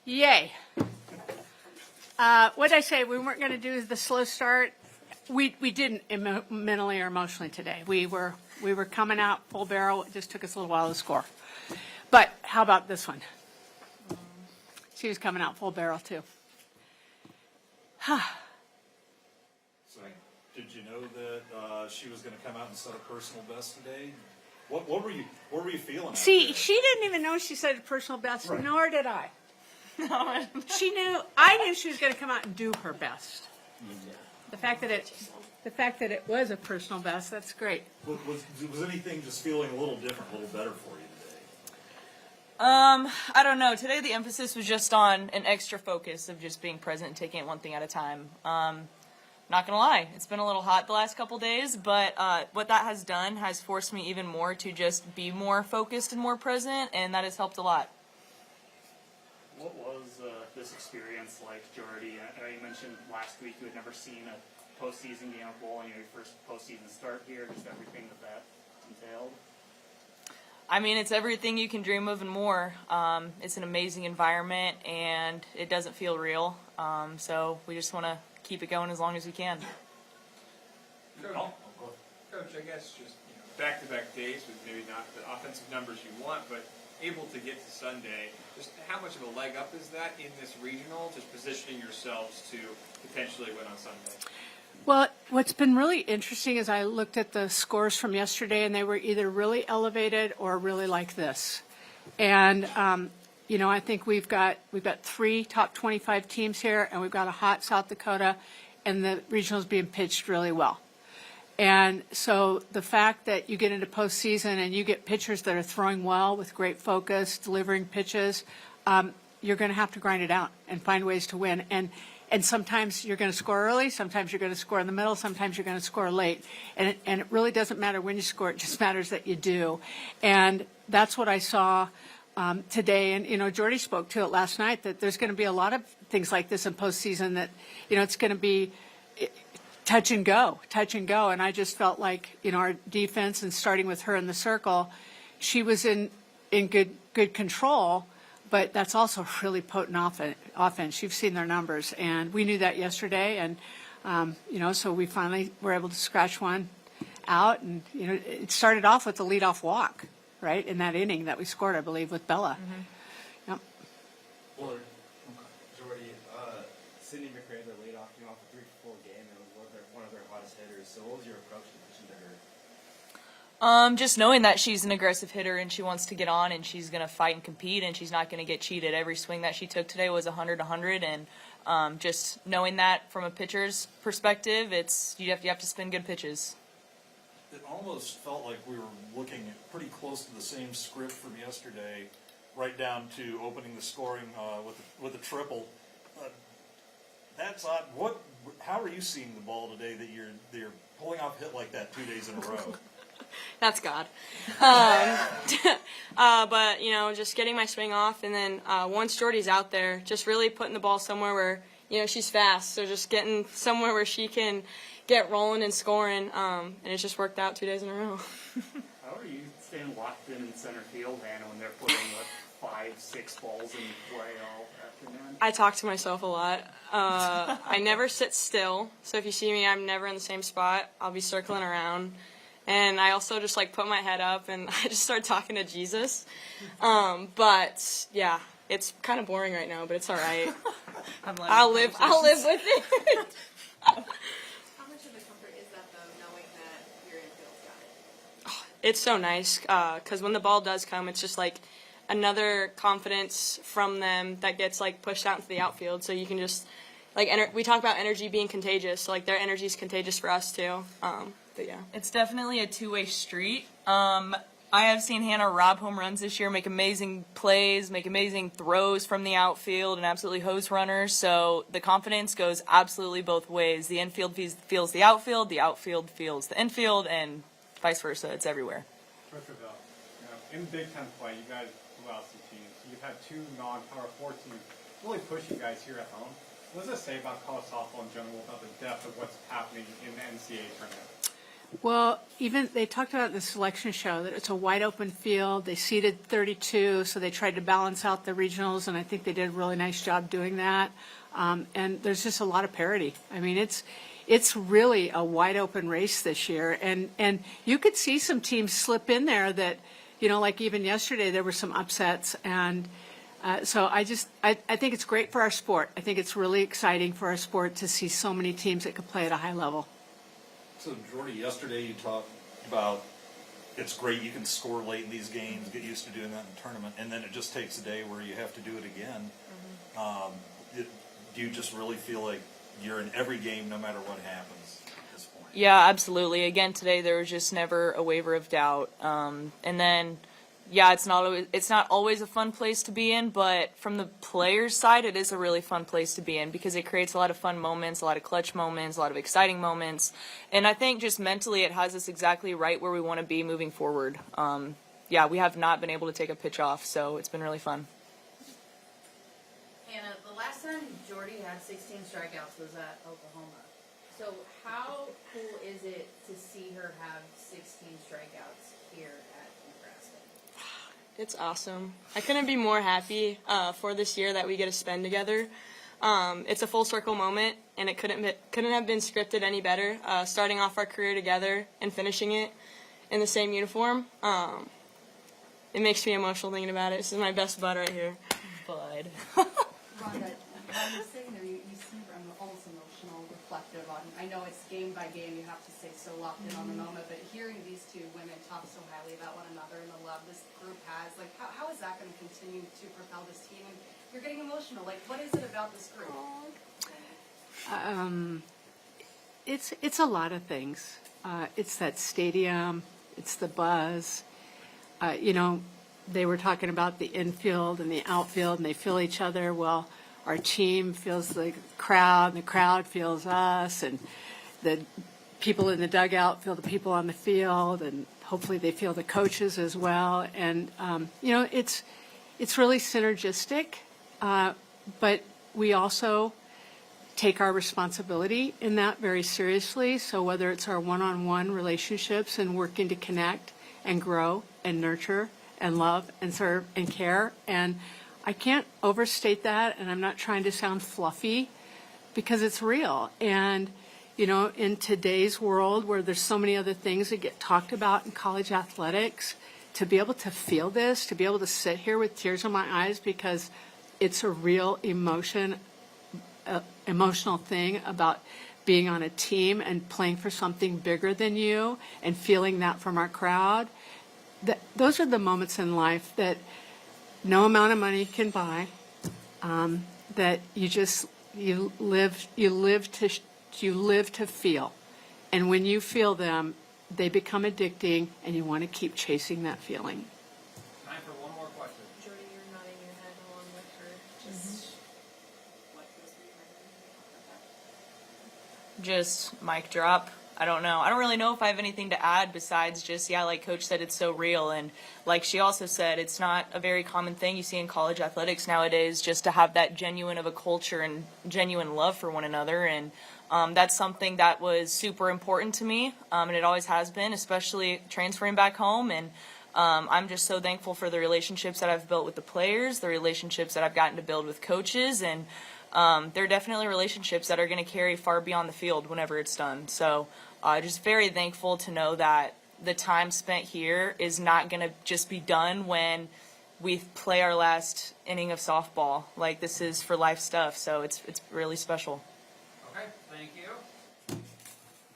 Yay. What did I say? We weren't going to do the slow start. We didn't mentally or emotionally today. We were coming out full barrel. It just took us a little while to score. But how about this one? She was coming out full barrel too. So, did you know that she was going to come out and set a personal best today? What were you feeling? See, she didn't even know she set a personal best, right. Nor did I. I knew she was going to come out and do her best. Mm-hmm. The fact that it was a personal best, that's great. Was anything just feeling a little different, a little better for you today? I don't know. Today the emphasis was just on an extra focus of just being present and taking it one thing at a time. Not gonna lie, it's been a little hot the last couple days, but what that has done has forced me even more to just be more focused and more present, and that has helped a lot. What was this experience like, Jordy? I know you mentioned last week you had never seen a postseason game of bowling, your first postseason start here, just everything that entailed. I mean, it's everything you can dream of and more. It's an amazing environment, and it doesn't feel real. So we just want to keep it going as long as we can. Coach, I guess just back-to-back days with maybe not the offensive numbers you want, but able to get to Sunday. Just how much of a leg up is that in this regional, just positioning yourselves to potentially win on Sunday? Well, what's been really interesting is I looked at the scores from yesterday, and they were either really elevated or really like this. And I think we've got 3 top 25 teams here, and we've got a hot South Dakota, and the regional's being pitched really well. And so the fact that you get into postseason and you get pitchers that are throwing well with great focus, delivering pitches, you're going to have to grind it out and find ways to win. And sometimes you're going to score early, sometimes you're going to score in the middle, sometimes you're going to score late. And it really doesn't matter when you score, it just matters that you do. And that's what I saw today. And, Jordy spoke to it last night, that there's going to be a lot of things like this in postseason that, it's going to be touch and go. And I just felt like, our defense, and starting with her in the circle, she was in good control, but that's also really potent offense. You've seen their numbers, and we knew that yesterday. And, so we finally were able to scratch one out. And, it started off with the leadoff walk, right, in that inning that we scored, I believe, with Bella. Mm-hmm. Yep. Well, Jordy, Sydney McRae, the leadoff, came off a 3-4 game and was one of their hottest hitters. So what was your approach to pitching to her? Just knowing that she's an aggressive hitter and she wants to get on and she's going to fight and compete and she's not going to get cheated. Every swing that she took today was 100-100, and just knowing that from a pitcher's perspective, you have to spin good pitches. It almost felt like we were looking at pretty close to the same script from yesterday, right down to opening the scoring with a triple. That's odd. How are you seeing the ball today that you're pulling off a hit like that 2 days in a row? That's God. But, just getting my swing off, and then once Jordy's out there, just really putting the ball somewhere where, she's fast. So just getting somewhere where she can get rolling and scoring, and it's just worked out 2 days in a row. How are you staying locked in center field, Hannah, when they're putting 5-6 balls in play all afternoon? I talk to myself a lot. I never sit still. So if you see me, I'm never in the same spot. I'll be circling around. And I also just put my head up and I just start talking to Jesus. But yeah, it's kind of boring right now, but it's all right. I'll live with it. How much of a comfort is that, though, knowing that your infield's got it? It's so nice because when the ball does come, it's just another confidence from them that gets pushed out into the outfield. So you can just we talk about energy being contagious. So their energy is contagious for us too. But yeah, it's definitely a two-way street. I have seen Hannah rob home runs this year, make amazing plays, make amazing throws from the outfield, and absolutely hose runners. So the confidence goes absolutely both ways. The infield feels the outfield feels the infield, and vice versa. It's everywhere. Dr. Bell, in Big Ten play, you guys blew out some teams. You've had 2 non-Power 4 teams really push you guys here at home. What does it say about college softball in general, about the depth of what's happening in the NCAA tournament? Well, even they talked about in the selection show that it's a wide open field. They seeded 32, so they tried to balance out the regionals, and I think they did a really nice job doing that. And there's just a lot of parity. I mean, it's really a wide open race this year, and you could see some teams slip in there that, you know, like even yesterday there were some upsets, and so I think it's great for our sport. I think it's really exciting for our sport to see so many teams that can play at a high level. So Jordy, yesterday you talked about it's great you can score late in these games, get used to doing that in the tournament, and then it just takes a day where you have to do it again. Do you just really feel like you're in every game no matter what happens at this point? Yeah, absolutely. Again, today there was just never a waver of doubt. And then, yeah, it's not always a fun place to be in, but from the players' side, it is a really fun place to be in because it creates a lot of fun moments, a lot of clutch moments, a lot of exciting moments. And I think just mentally it has us exactly right where we want to be moving forward. Yeah, we have not been able to take a pitch off, so it's been really fun. Hannah, the last time Jordy had 16 strikeouts was at Oklahoma. So how cool is it to see her have 16 strikeouts here at Nebraska? It's awesome. I couldn't be more happy for this year that we get to spend together. It's a full circle moment, and it couldn't have been scripted any better. Starting off our career together and finishing it in the same uniform. It makes me emotional thinking about it. This is my best bud right here. Bud. Rhonda, when you're sitting there, you seem almost emotional, reflective on. I know it's game by game; you have to stay so locked in on the moment. But hearing these two women talk so highly about one another and the love this group has, like, how is that going to continue to propel this team? And you're getting emotional. Like, what is it about this group? It's a lot of things. It's that stadium. It's the buzz. You know, they were talking about the infield and the outfield, and they feel each other. Well, our team feels the crowd, and the crowd feels us, and the people in the dugout feel the people on the field, and hopefully they feel the coaches as well. And you know, it's really synergistic, but we also take our responsibility in that very seriously. So whether it's our one-on-one relationships and working to connect and grow and nurture and love and serve and care. And I can't overstate that, and I'm not trying to sound fluffy because it's real. And, you know, in today's world where there's so many other things that get talked about in college athletics, to be able to feel this, to be able to sit here with tears in my eyes because it's a real emotional thing about being on a team and playing for something bigger than you and feeling that from our crowd. Those are the moments in life that no amount of money can buy. That you live to feel, and when you feel them, they become addicting, and you want to keep chasing that feeling. Time for one more question. Jordy, you're nodding your head along with her. Just what goes through your mind? Just mic drop. I don't know. I don't really know if I have anything to add besides just, yeah, like Coach said, it's so real. And like she also said, it's not a very common thing you see in college athletics nowadays, just to have that genuine of a culture and genuine love for one another. And that's something that was super important to me, and it always has been, especially transferring back home. And I'm just so thankful for the relationships that I've built with the players, the relationships that I've gotten to build with coaches, and there are definitely relationships that are going to carry far beyond the field whenever it's done. So just very thankful to know that the time spent here is not going to just be done when we play our last inning of softball. Like, this is for life stuff, so it's really special. Okay, thank you.